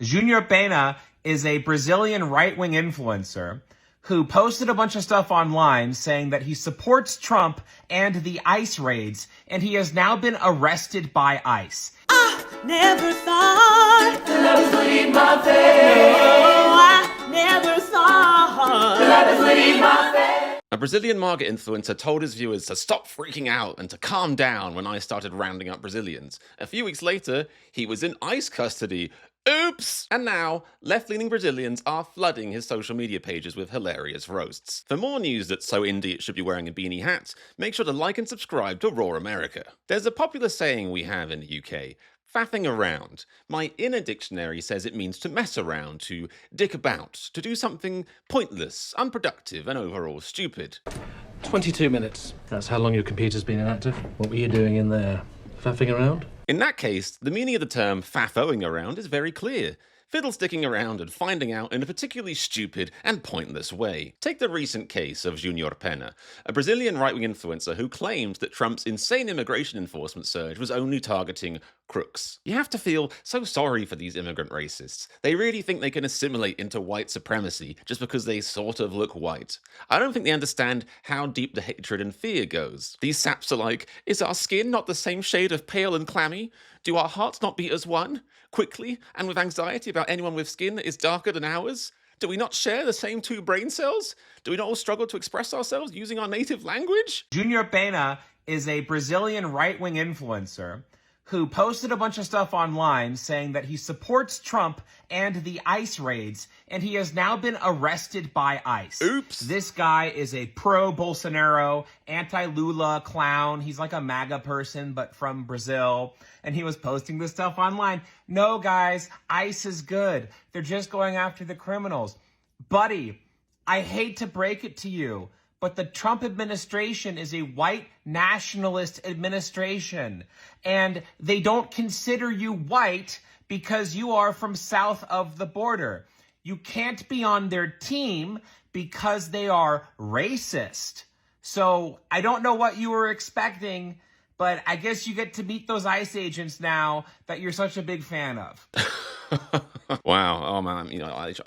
Junior Pena is a Brazilian right-wing influencer who posted a bunch of stuff online saying that he supports Trump and the ICE raids, and he has now been arrested by ICE. I never thought that I would leave my face. No, I never thought that I would leave my face. A Brazilian MAGA influencer told his viewers to stop freaking out and to calm down when ICE started rounding up Brazilians. A few weeks later, he was in ICE custody. Oops! And now, left-leaning Brazilians are flooding his social media pages with hilarious roasts. For more news that's so indie it should be wearing a beanie hat, make sure to like and subscribe to Raw America. There's a popular saying we have in the UK, faffing around. My inner dictionary says it means to mess around, to dick about, to do something pointless, unproductive, and overall stupid. 22 minutes. That's how long your computer's been inactive. What were you doing in there? Faffing around? In that case, the meaning of the term faffoing around is very clear. Fiddle-sticking around and finding out in a particularly stupid and pointless way. Take the recent case of Junior Pena, a Brazilian right-wing influencer who claimed that Trump's insane immigration enforcement surge was only targeting crooks. You have to feel so sorry for these immigrant racists. They really think they can assimilate into white supremacy just because they sort of look white. I don't think they understand how deep the hatred and fear goes. These saps are like, is our skin not the same shade of pale and clammy? Do our hearts not beat as one? Quickly and with anxiety about anyone with skin that is darker than ours? Do we not share the same two brain cells? Do we not all struggle to express ourselves using our native language? Junior Pena is a Brazilian right-wing influencer who posted a bunch of stuff online saying that he supports Trump and the ICE raids, and he has now been arrested by ICE. Oops. This guy is a pro-Bolsonaro, anti-Lula clown. He's like a MAGA person, but from Brazil. And he was posting this stuff online. No, guys, ICE is good. They're just going after the criminals. Buddy, I hate to break it to you, but the Trump administration is a white nationalist administration, and they don't consider you white because you are from south of the border. You can't be on their team because they are racist. So I don't know what you were expecting, but I guess you get to meet those ICE agents now that you're such a big fan of. Wow. Oh man,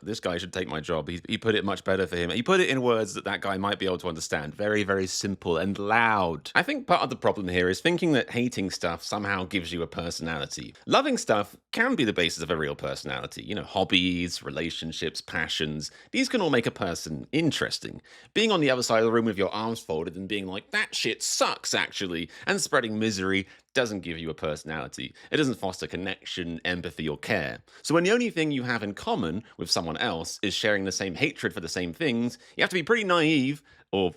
this guy should take my job. He put it much better for him. He put it in words that guy might be able to understand. Very, very simple and loud. I think part of the problem here is thinking that hating stuff somehow gives you a personality. Loving stuff can be the basis of a real personality. You know, hobbies, relationships, passions. These can all make a person interesting. Being on the other side of the room with your arms folded and being like, that shit sucks actually, and spreading misery doesn't give you a personality. It doesn't foster connection, empathy, or care. So when the only thing you have in common with someone else is sharing the same hatred for the same things, you have to be pretty naive, or,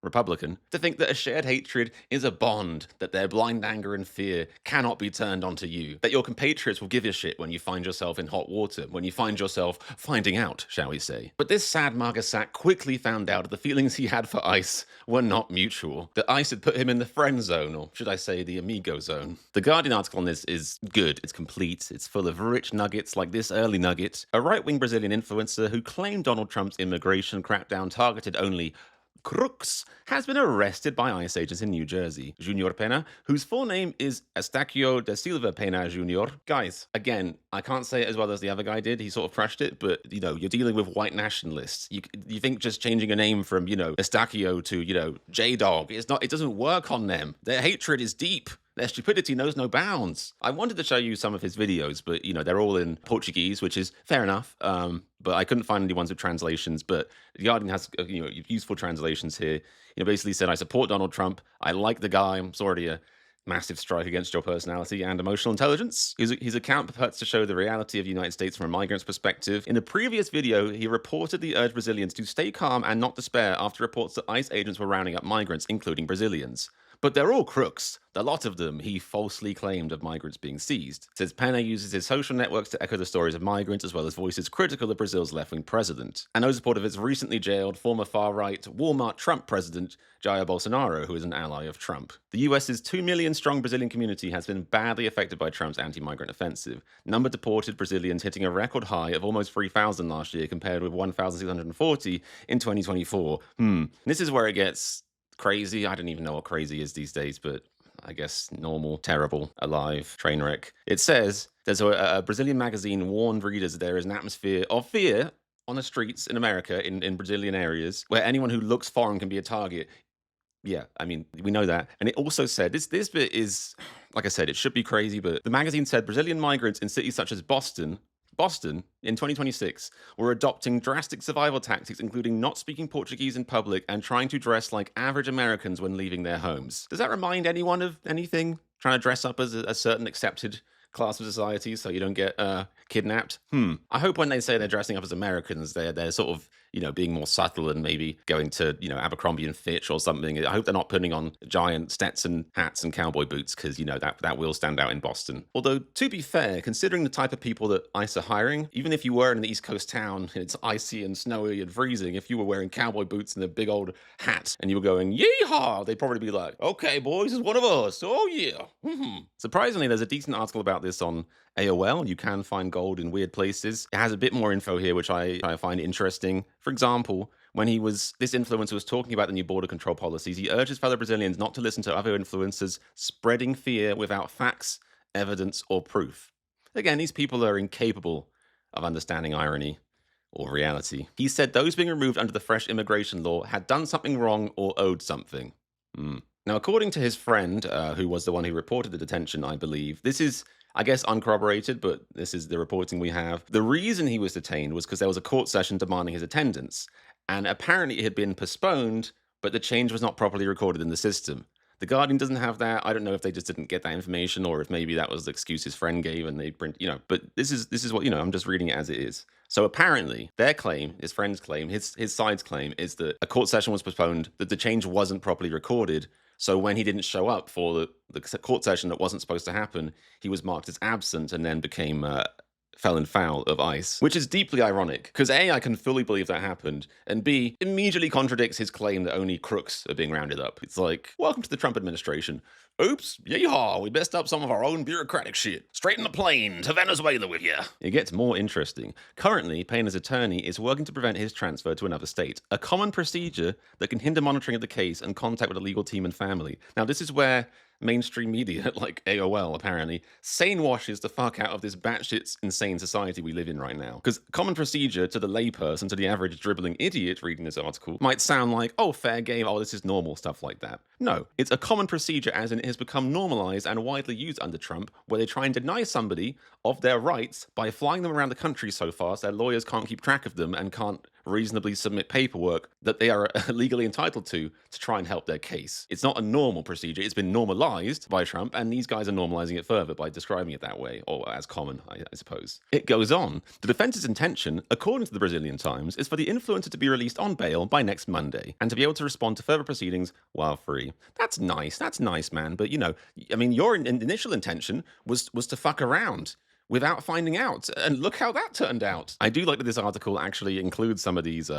Republican, to think that a shared hatred is a bond, that their blind anger and fear cannot be turned onto you, that your compatriots will give a shit when you find yourself in hot water, when you find yourself finding out, shall we say. But this sad MAGA sack quickly found out that the feelings he had for ICE were not mutual, that ICE had put him in the friend zone, or should I say the amigo zone. The Guardian article on this is good, it's complete, it's full of rich nuggets like this early nugget. A right-wing Brazilian influencer who claimed Donald Trump's immigration crackdown targeted only CROOKS has been arrested by ICE agents in New Jersey. Junior Pena, whose full name is Estacio da Silva Pena Jr. Guys, again, I can't say it as well as the other guy did. He sort of crushed it, but, you're dealing with white nationalists. You think just changing a name from, Estacio to, J-Dog, it doesn't work on them. Their hatred is deep. Their stupidity knows no bounds. I wanted to show you some of his videos, but, they're all in Portuguese, which is fair enough. But I couldn't find any ones with translations. But The Guardian has, useful translations here. Basically said, I support Donald Trump. I like the guy. It's already a massive strike against your personality and emotional intelligence. His account purports to show the reality of the United States from a migrant's perspective. In a previous video, he reportedly urged Brazilians to stay calm and not despair after reports that ICE agents were rounding up migrants, including Brazilians. But they're all crooks. The lot of them he falsely claimed of migrants being seized. Says Pena uses his social networks to echo the stories of migrants as well as voices critical of Brazil's left-wing president. And no support of his recently jailed former far-right Walmart Trump president, Jair Bolsonaro, who is an ally of Trump. The US's 2 million strong Brazilian community has been badly affected by Trump's anti-migrant offensive. Number deported Brazilians hitting a record high of almost 3,000 last year compared with 1,640 in 2024. This is where it gets crazy. I don't even know what crazy is these days, but I guess normal, terrible, alive, train wreck. It says, There's a Brazilian magazine warned readers there is an atmosphere of fear on the streets in America, in Brazilian areas, where anyone who looks foreign can be a target. Yeah, I mean, we know that. And it also said, this bit is, like I said, it should be crazy, but the magazine said Brazilian migrants in cities such as Boston in 2026 were adopting drastic survival tactics, including not speaking Portuguese in public and trying to dress like average Americans when leaving their homes. Does that remind anyone of anything? Trying to dress up as a certain accepted class of society so you don't get kidnapped? I hope when they say they're dressing up as Americans, they're sort of, being more subtle and maybe going to, Abercrombie and Fitch or something. I hope they're not putting on giant Stetson hats and cowboy boots because, that will stand out in Boston. Although, to be fair, considering the type of people that ICE are hiring, even if you were in an East Coast town and it's icy and snowy and freezing, if you were wearing cowboy boots and a big old hat and you were going, yeehaw, they'd probably be like, okay, boys, it's one of us. Oh, yeah. Surprisingly, there's a decent article about this on AOL. You can find gold in weird places. It has a bit more info here, which I find interesting. For example, when this influencer was talking about the new border control policies, he urges fellow Brazilians not to listen to other influencers spreading fear without facts, evidence, or proof. Again, these people are incapable of understanding irony or reality. He said those being removed under the fresh immigration law had done something wrong or owed something. Now, according to his friend, who was the one who reported the detention, I believe, this is, I guess, uncorroborated, but this is the reporting we have. The reason he was detained was because there was a court session demanding his attendance, and apparently it had been postponed, but the change was not properly recorded in the system. The Guardian doesn't have that. I don't know if they just didn't get that information or if maybe that was the excuse his friend gave and they print, but this is what, I'm just reading it as it is. So apparently their claim, his friend's claim, his side's claim is that a court session was postponed, that the change wasn't properly recorded. So when he didn't show up for the court session that wasn't supposed to happen, he was marked as absent and then became felon foul of ICE, which is deeply ironic because A, I can fully believe that happened, and B, immediately contradicts his claim that only crooks are being rounded up. It's like, welcome to the Trump administration. Oops, yeehaw, we messed up some of our own bureaucratic shit. Straighten the plane to Venezuela with you. It gets more interesting. Currently, Payne's attorney is working to prevent his transfer to another state, a common procedure that can hinder monitoring of the case and contact with the legal team and family. Now, this is where mainstream media, like AOL apparently, sane washes the fuck out of this batshit insane society we live in right now. Because common procedure to the layperson, to the average dribbling idiot reading this article, might sound like, oh, fair game, oh, this is normal, stuff like that. No, it's a common procedure as in it has become normalized and widely used under Trump, where they try and deny somebody of their rights by flying them around the country so fast their lawyers can't keep track of them and can't reasonably submit paperwork that they are legally entitled to try and help their case. It's not a normal procedure. It's been normalized by Trump, and these guys are normalizing it further by describing it that way, or as common, I suppose. It goes on. The defense's intention, according to the Brazilian Times, is for the influencer to be released on bail by next Monday, and to be able to respond to further proceedings while free. That's nice, man. But, your initial intention was to fuck around without finding out. And look how that turned out. I do like that this article actually includes some of these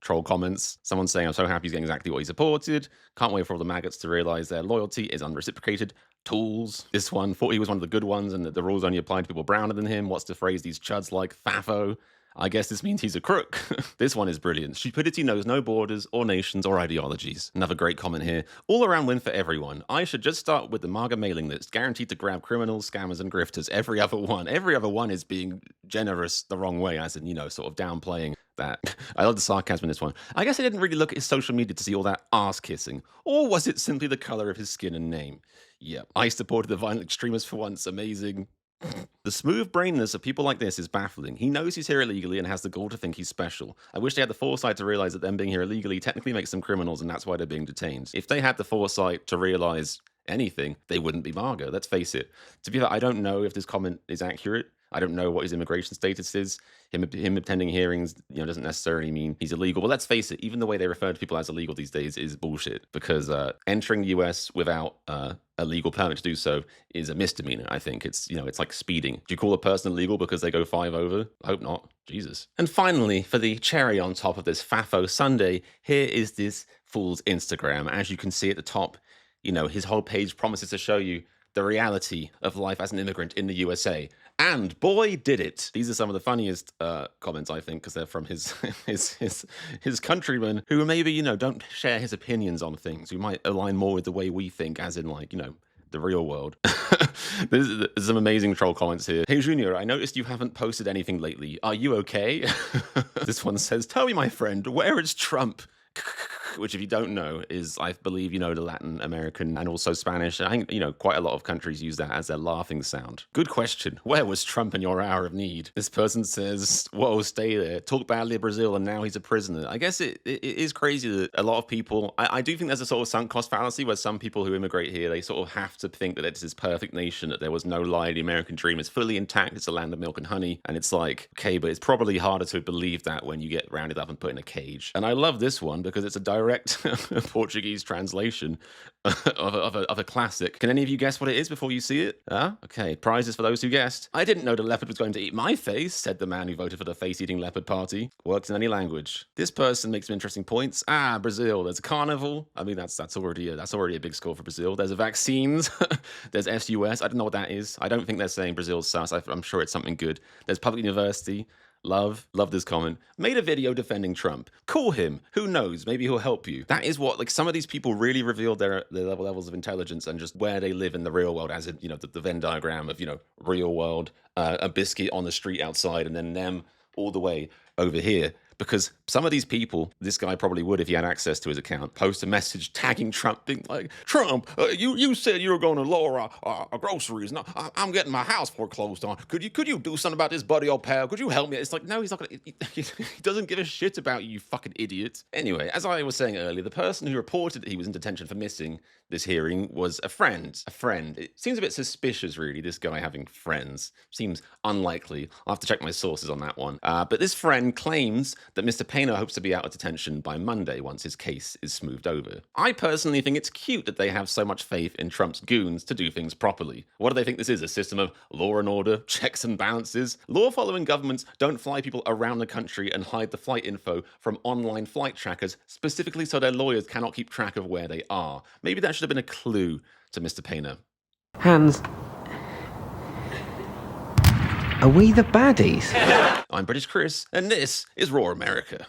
troll comments. Someone saying, I'm so happy he's getting exactly what he supported. Can't wait for all the maggots to realize their loyalty is unreciprocated. Tools. This one thought he was one of the good ones and that the rules only apply to people browner than him. What's to phrase these chuds like? Fafo. I guess this means he's a crook. This one is brilliant. Stupidity knows no borders or nations or ideologies. Another great comment here. All around win for everyone. I should just start with the MAGA mailing list, guaranteed to grab criminals, scammers, and grifters. Every other one is being generous the wrong way, as in, sort of downplaying that. I love the sarcasm in this one. I guess I didn't really look at his social media to see all that ass kissing. Or was it simply the color of his skin and name? Yeah, I supported the violent extremists for once. Amazing. The smooth brainness of people like this is baffling. He knows he's here illegally and has the gall to think he's special. I wish they had the foresight to realize that them being here illegally technically makes them criminals and that's why they're being detained. If they had the foresight to realize anything, they wouldn't be MAGA. Let's face it. To be fair, I don't know if this comment is accurate. I don't know what his immigration status is. Him attending hearings, doesn't necessarily mean he's illegal. But let's face it, even the way they refer to people as illegal these days is bullshit. Because entering the US without a legal permit to do so is a misdemeanor. I think it's like speeding. Do you call a person illegal because they go 5 over? I hope not. Jesus. And finally, for the cherry on top of this Fafo Sunday, here is this fool's Instagram. As you can see at the top, his whole page promises to show you the reality of life as an immigrant in the USA. And boy, did it. These are some of the funniest comments, I think, because they're from his countrymen who maybe, don't share his opinions on things, who might align more with the way we think, as in, the real world. There's some amazing troll comments here. Hey Junior, I noticed you haven't posted anything lately. Are you okay? This one says, tell me my friend, where is Trump? Which, if you don't know, is, I believe, you know, the Latin American and also Spanish. I think, you know, quite a lot of countries use that as their laughing sound. Good question. Where was Trump in your hour of need? This person says, whoa, stay there. Talk badly of Brazil and now he's a prisoner. I guess it is crazy that a lot of people, I do think there's a sort of sunk cost fallacy where some people who immigrate here, they sort of have to think that it's this perfect nation, that there was no lie, the American dream is fully intact, it's a land of milk and honey. And it's like, okay, but it's probably harder to believe that when you get rounded up and put in a cage. And I love this one because it's a direct Portuguese translation of a classic. Can any of you guess what it is before you see it? Okay, prizes for those who guessed. I didn't know the leopard was going to eat my face, said the man who voted for the face-eating leopard party. Works in any language. This person makes some interesting points. Brazil. There's a carnival. I mean, that's already a big score for Brazil. There's a vaccines. There's SUS. I don't know what that is. I don't think they're saying Brazil's sus. I'm sure it's something good. There's public university. Love this comment. Made a video defending Trump. Call him. Who knows? Maybe he'll help you. That is what, like, some of these people really revealed their levels of intelligence and just where they live in the real world, as in, you know, the Venn diagram of, you know, real world, a biscuit on the street outside, and then them all the way over here. Because some of these people, this guy probably would, if he had access to his account, post a message tagging Trump, being like, Trump, you said you were going to lower our groceries. No, I'm getting my house foreclosed on. Could you do something about this, buddy, old pal? Could you help me? It's like, no, he's not going to. He doesn't give a shit about you fucking idiot. Anyway, as I was saying earlier, the person who reported that he was in detention for missing this hearing was a friend. It seems a bit suspicious, really, this guy having friends. Seems unlikely. I'll have to check my sources on that one. But this friend claims that Mr. Pena hopes to be out of detention by Monday once his case is smoothed over. I personally think it's cute that they have so much faith in Trump's goons to do things properly. What do they think this is? A system of law and order, checks and balances? Law-following governments don't fly people around the country and hide the flight info from online flight trackers, specifically so their lawyers cannot keep track of where they are. Maybe that should have been a clue to Mr. Pena. Hands. Are we the baddies? I'm British Chris, and this is Raw America.